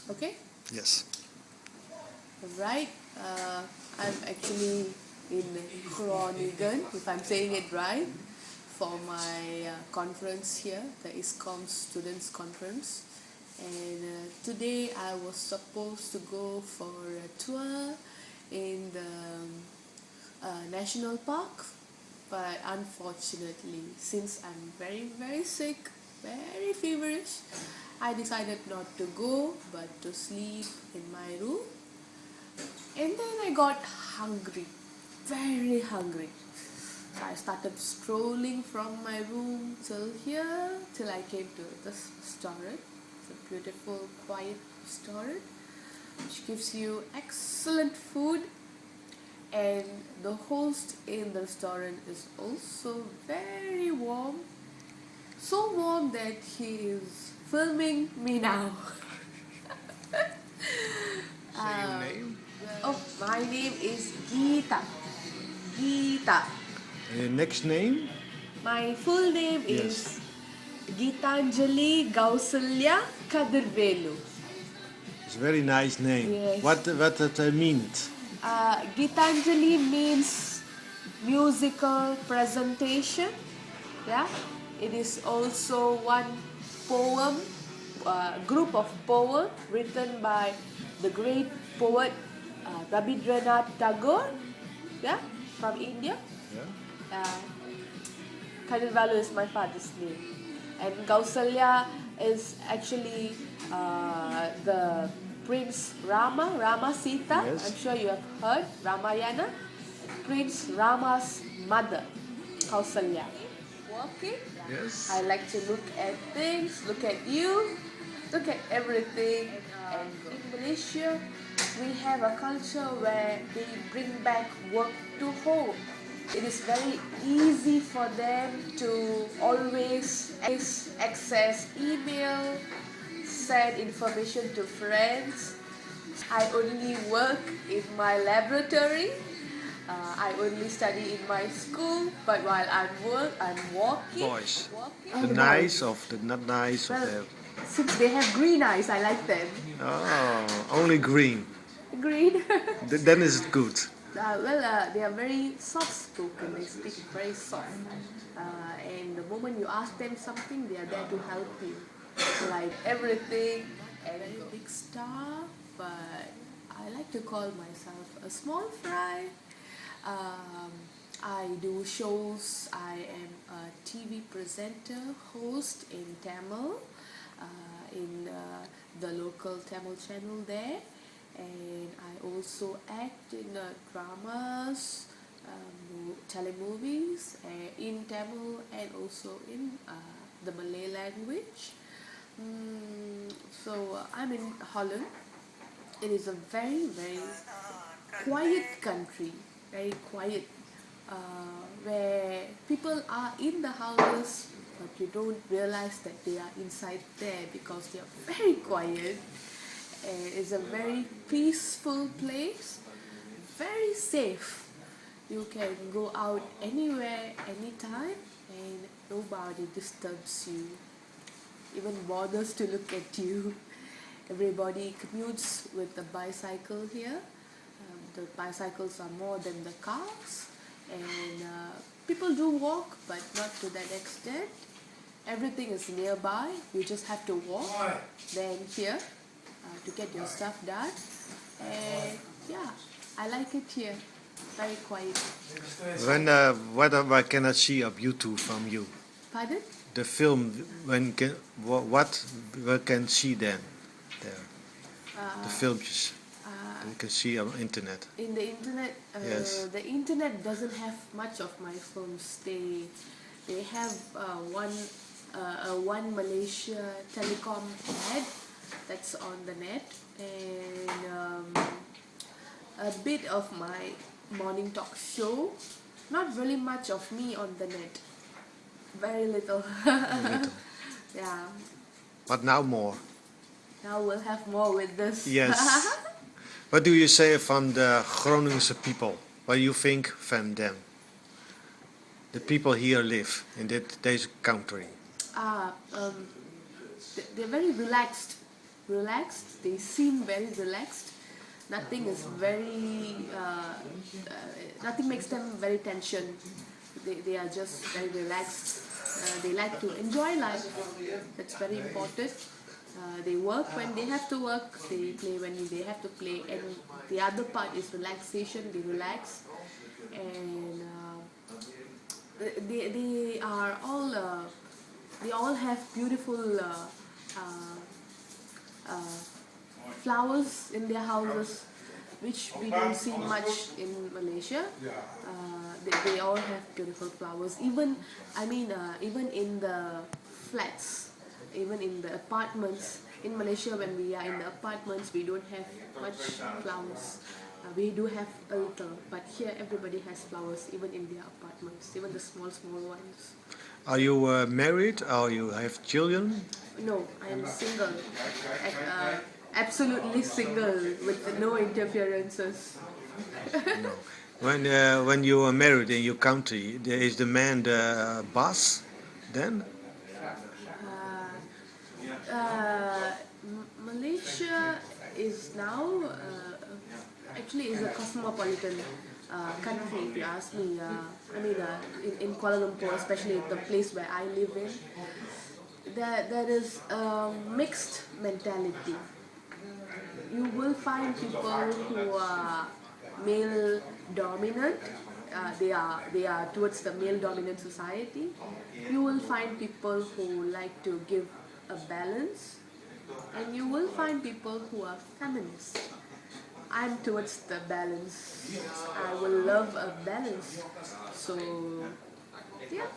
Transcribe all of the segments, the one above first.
Okay? Yes. Right. I'm actually in Groningen, if I'm saying it right, for my conference here, the ISCOM Students Conference. And today I was supposed to go for a tour in the national park, but unfortunately, since I'm very, very sick, very feverish, I decided not to go but to sleep in my room. And then I got hungry, very hungry. So I started strolling from my room till here, till I came to this restaurant. It's a beautiful, quiet restaurant which gives you excellent food. And the host in the restaurant is also very warm, so warm that he is filming me now. Say your name. Oh, my name is Geetha. Geetha. And your next name? My full name Yes. is Geethanjali Gausalya Kadirvelu. It's a very nice name. Yes. What does it mean? Geethanjali means musical presentation. Yeah, it is also one poem, group of poem written by the great poet Rabindranath Tagore. Yeah, from India. Yeah. Kadirvalu is my father's name, and Gausalya is actually the Prince Rama Sita. Yes. I'm sure you have heard Ramayana. Prince Rama's mother, Kausalya. Walking. Yes. I like to look at things, look at you, look at everything. And in Malaysia, we have a culture where they bring back work to home. It is very easy for them to always access email, send information to friends. I only work in my laboratory. I only study in my school, but while I'm walking. Boys. Oh, The nice of the not nice of Well, the. since they have green eyes, I like them. Oh, only green. Green. Then is it good. They are very soft-spoken. They speak very soft. And the moment you ask them something, they are there to help you. Like everything, a very big star, but I like to call myself a small fry. I do shows. I am a TV presenter, host in Tamil, in the local Tamil channel there, and I also act in dramas, telemovies in Tamil and also in the Malay language. I'm in Holland. It is a very, very quiet country, very quiet, where people are in the houses, but you don't realize that they are inside there because they are very quiet. And it's a very peaceful place, very safe. You can go out anywhere, anytime, and nobody disturbs you, even bothers to look at you. Everybody commutes with the bicycle here. The bicycles are more than the cars, and people do walk, but not to that extent. Everything is nearby. You just have to walk. Then here to get your stuff done. And yeah, I like it here. Very quiet. What can I see of YouTube from you? Pardon? The film. What we can see then there? The films you can see on internet. In the internet, Yes. the internet doesn't have much of my films. They have one Malaysia telecom ad that's on the net, and a bit of my morning talk show. Not really much of me on the net. Very little. Little. Yeah. But now more. Now we'll have more with this. Yes. What do you say from the Groningse people? What do you think from them? The people here live in this country. They're very relaxed. relaxed. They seem very relaxed. Nothing is very, nothing makes them very tension. They are just very relaxed. They like to enjoy life. That's very important. They work when they have to work. They play when they have to play. And the other part is relaxation. They relax. And they are all, they all have beautiful flowers in their houses, which we don't see much in Malaysia. They all have beautiful flowers. Even, even in the flats, even in the apartments. In Malaysia, when we are in the apartments, we don't have much flowers. We do have a little, but here everybody has flowers, even in their apartments, even the small ones. Are you married or you have children? No, I am single. Absolutely single, with no interferences. No. When you are married in your country, is the man the boss then? Malaysia is now actually is a cosmopolitan country, if you ask me. In Kuala Lumpur, especially the place where I live in, there is a mixed mentality. You will find people who are male dominant. They are towards the male dominant society. You will find people who like to give a balance, and you will find people who are feminists. I'm towards the balance. I will love a balance. So yeah.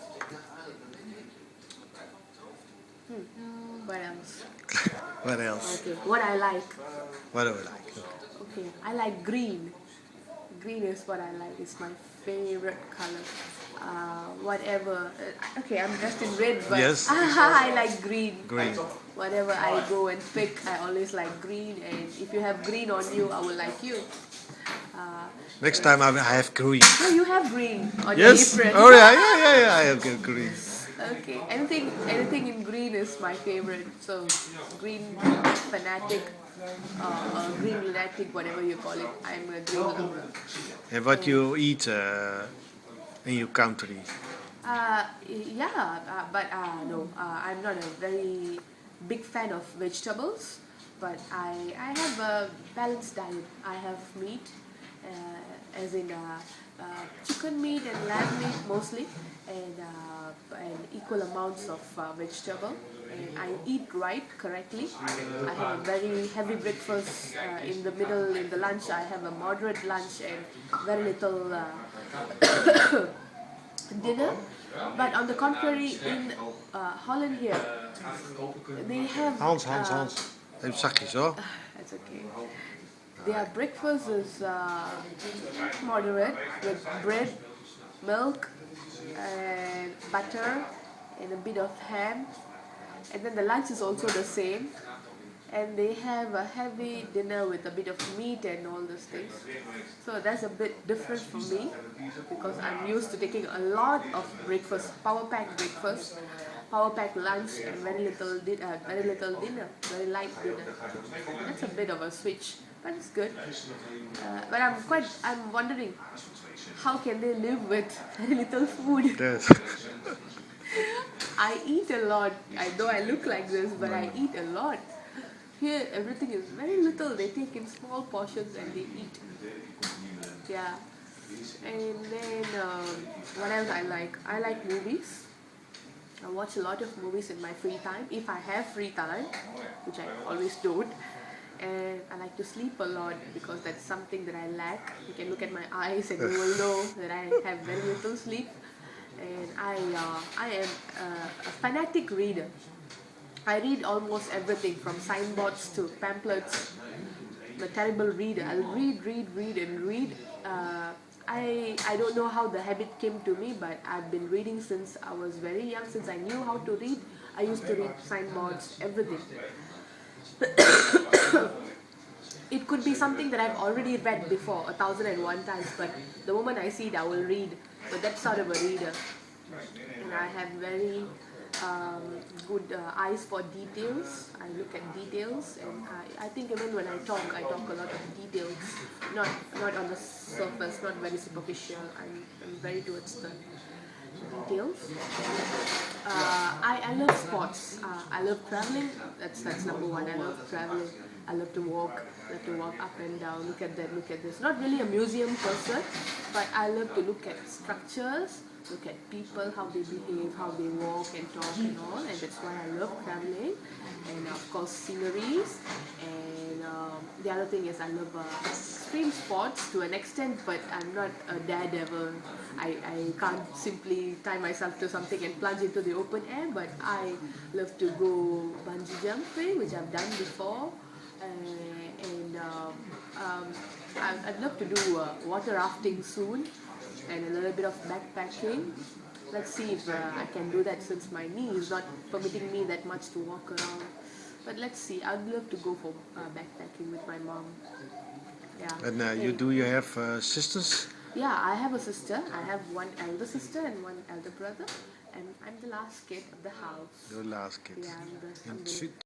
What else? What else? Okay, what I like. What do you like? Okay, I like green. Green is what I like. It's my favorite color. Whatever. Okay, I'm dressed in red, but Yes. I like green. Green. Whatever I go and pick, I always like green. And if you have green on you, I will like you. Next time I have green. Oh, you have green on your Yes. apron. Oh yeah. I have green. Okay, anything in green is my favorite. So green fanatic, green lunatic, whatever you call it. I'm a green lover. And what you eat in your country? No, I'm not a very big fan of vegetables, but I have a balanced diet. I have meat, as in chicken meat and lamb meat mostly, and equal amounts of vegetable. And I eat right correctly. I have a very heavy breakfast. In the middle, in the lunch, I have a moderate lunch and very little dinner. But on the contrary, in Holland here, they have Hans. Even zachtjes hoor. That's okay. Their breakfast is moderate, with bread, milk, and butter, and a bit of ham. And then the lunch is also the same. And they have a heavy dinner with a bit of meat and all those things. So that's a bit different for me, because I'm used to taking a lot of breakfast, power pack breakfast, power pack lunch, and very little dinner, very light dinner. That's a bit of a switch, but it's good. But I'm wondering, how can they live with very little food? Yes. I eat a lot. I know I look like this, but I eat a lot. Here, everything is very little. They take in small portions and they eat. Yeah. And then, what else I like? I like movies. I watch a lot of movies in my free time, if I have free time, which I always don't. And I like to sleep a lot, because that's something that I lack. You can look at my eyes and you will know that I have very little sleep. And I am a fanatic reader. I read almost everything, from signboards to pamphlets. I'm a terrible reader. I'll read. I don't know how the habit came to me, but I've been reading since I was very young. Since I knew how to read, I used to read signboards, everything. It could be something that I've already read before 1,001 times, but the moment I see it, I will read. So that sort of a reader. And I have very good eyes for details. I look at details, and I think even when I talk a lot of details, not on the surface, not very superficial. I'm very towards the details. I love sports. I love traveling. That's number one. I love traveling. I love to walk. Up and down. Look at that. Look at this. Not really a museum person, but I love to look at structures. Look at people, how they behave, how they walk and talk and all. And that's why I love traveling. And of course sceneries. And the other thing is I love extreme sports to an extent, but I'm not a daredevil. I can't simply tie myself to something and plunge into the open air, but I love to go bungee jumping, which I've done before. I'd love to do water rafting soon, and a little bit of backpacking. Let's see if I can do that, since my knee is not permitting me that much to walk around. But let's see. I'd love to go for backpacking with my mom. Yeah. And you have sisters? Yeah, I have a sister. I have one elder sister and one elder brother, and I'm the last kid of the house. Your last kid. Yeah, I'm the